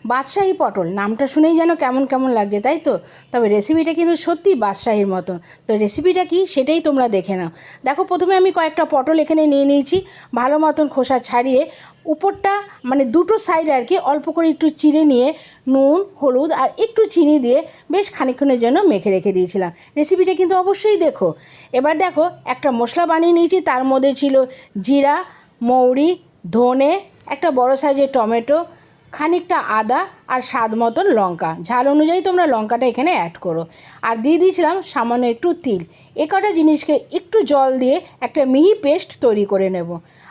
বাদশাহী পটল নামটা শুনেই যেন কেমন কেমন লাগছে, তাই তো? তবে রেসিপিটা কিন্তু সত্যি বাদশাহীর মতন। তো রেসিপিটা কি সেটাই তোমরা দেখে নাও। দেখো, প্রথমে আমি কয়েকটা পটল এখানে নিয়ে নিয়েছি, ভালো মতন খোসা ছাড়িয়ে উপরটা মানে দুটো সাইড আর কি অল্প করে একটু চিড়ে নিয়ে নুন, হলুদ আর একটু চিনি দিয়ে বেশ খানিকক্ষণের জন্য মেখে রেখে দিয়েছিলাম। রেসিপিটা কিন্তু অবশ্যই দেখো। এবার দেখো, একটা মশলা বানিয়ে নিয়েছি, তার মধ্যে ছিল জিরা, মৌরি, ধনে, একটা বড় সাইজের টমেটো, খানিকটা আদা আর স্বাদ মতন লঙ্কা। ঝাল অনুযায়ী তোমরা লঙ্কাটা এখানে অ্যাড করো। আর দিয়ে দিয়েছিলাম সামান্য একটু তিল। এ কটা জিনিসকে একটু জল দিয়ে একটা মিহি পেস্ট তৈরি করে নেব।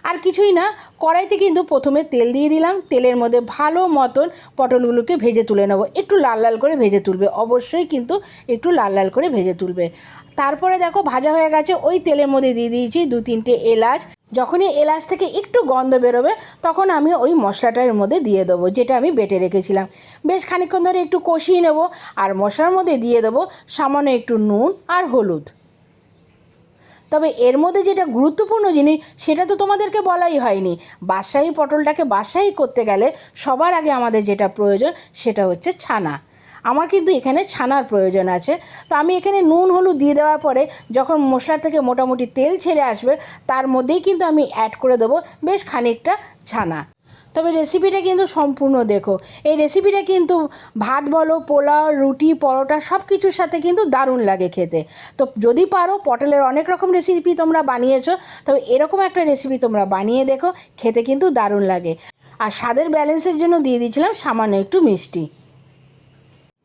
আর কিছুই না, কড়াইতে কিন্তু প্রথমে তেল দিয়ে দিলাম। তেলের মধ্যে ভালো মতন পটলগুলোকে ভেজে তুলে নেব। একটু লাল লাল করে ভেজে তুলবে, অবশ্যই কিন্তু একটু লাল লাল করে ভেজে তুলবে। তারপরে দেখো, ভাজা হয়ে গেছে। ওই তেলের মধ্যে দিয়ে দিয়েছি 2-3টে এলাচ। যখনই এলাচ থেকে একটু গন্ধ বেরোবে তখন আমি ওই মশলাটার মধ্যে দিয়ে দেবো, যেটা আমি বেটে রেখেছিলাম। বেশ খানিকক্ষণ ধরে একটু কষিয়ে নেব। আর মশলার মধ্যে দিয়ে দেবো সামান্য একটু নুন আর হলুদ। তবে এর মধ্যে যেটা গুরুত্বপূর্ণ জিনিস, সেটা তো তোমাদেরকে বলাই হয়নি। বাদশাহী পটলটাকে বাদশাহী করতে গেলে সবার আগে আমাদের যেটা প্রয়োজন সেটা হচ্ছে ছানা। আমার কিন্তু এখানে ছানার প্রয়োজন আছে। তো আমি এখানে নুন হলুদ দিয়ে দেওয়ার পরে যখন মশলা থেকে মোটামুটি তেল ছেড়ে আসবে, তার মধ্যেই কিন্তু আমি অ্যাড করে দেবো বেশ খানিকটা ছানা। তবে রেসিপিটা কিন্তু সম্পূর্ণ দেখো। এই রেসিপিটা কিন্তু ভাত বলো, পোলাও, রুটি, পরোটা সব কিছুর সাথে কিন্তু দারুণ লাগে খেতে। তো যদি পারো, পটলের অনেক রকম রেসিপি তোমরা বানিয়েছো, তবে এরকম একটা রেসিপি তোমরা বানিয়ে দেখো, খেতে কিন্তু দারুণ লাগে। আর স্বাদের ব্যালেন্সের জন্য দিয়ে দিয়েছিলাম সামান্য একটু মিষ্টি।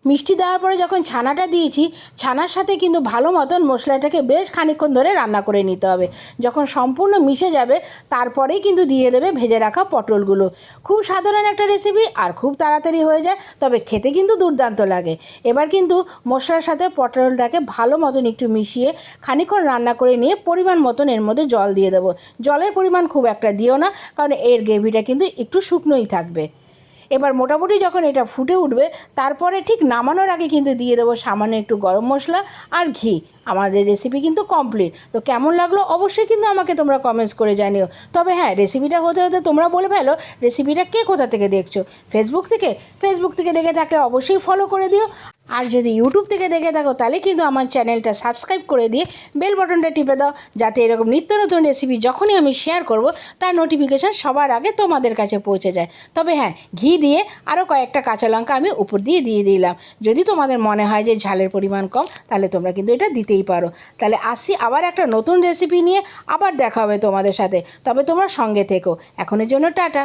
মিষ্টি দেওয়ার পরে যখন ছানাটা দিয়েছি, ছানার সাথে কিন্তু ভালো মতন মশলাটাকে বেশ খানিকক্ষণ ধরে রান্না করে নিতে হবে। যখন সম্পূর্ণ মিশে যাবে, তারপরেই কিন্তু দিয়ে দেবে ভেজে রাখা পটলগুলো। খুব সাধারণ একটা রেসিপি আর খুব তাড়াতাড়ি হয়ে যায়, তবে খেতে কিন্তু দুর্দান্ত লাগে। এবার কিন্তু মশলার সাথে পটলটাকে ভালো মতন একটু মিশিয়ে খানিকক্ষণ রান্না করে নিয়ে পরিমাণ মতন এর মধ্যে জল দিয়ে দেবো। জলের পরিমাণ খুব একটা দিও না, কারণ এর গ্রেভিটা কিন্তু একটু শুকনোই থাকবে। এবার মোটামুটি যখন এটা ফুটে উঠবে, তারপরে ঠিক নামানোর আগে কিন্তু দিয়ে দেবো সামান্য একটু গরম মশলা আর ঘি। আমাদের রেসিপি কিন্তু কমপ্লিট। তো কেমন লাগলো অবশ্যই কিন্তু আমাকে তোমরা কমেন্টস করে জানিও। তবে হ্যাঁ, রেসিপিটা হতে হতে তোমরা বলে ফেলো রেসিপিটা কে কোথা থেকে দেখছো। ফেসবুক থেকে দেখে থাকলে অবশ্যই ফলো করে দিও। আর যদি ইউটিউব থেকে দেখে থাকো, তাহলে কিন্তু আমার চ্যানেলটা সাবস্ক্রাইব করে দিয়ে বেল বাটনটা টিপে দাও, যাতে এরকম নিত্য নতুন রেসিপি যখনই আমি শেয়ার করব, তার নোটিফিকেশান সবার আগে তোমাদের কাছে পৌঁছে যায়। তবে হ্যাঁ, ঘি দিয়ে আরও কয়েকটা কাঁচা লঙ্কা আমি উপর দিয়ে দিলাম। যদি তোমাদের মনে হয় যে ঝালের পরিমাণ কম, তাহলে তোমরা কিন্তু এটা দিতেই পারো। তাহলে আসছি আবার একটা নতুন রেসিপি নিয়ে, আবার দেখা হবে তোমাদের সাথে। তবে তোমরা সঙ্গে থেকো। এখনের জন্য টাটা।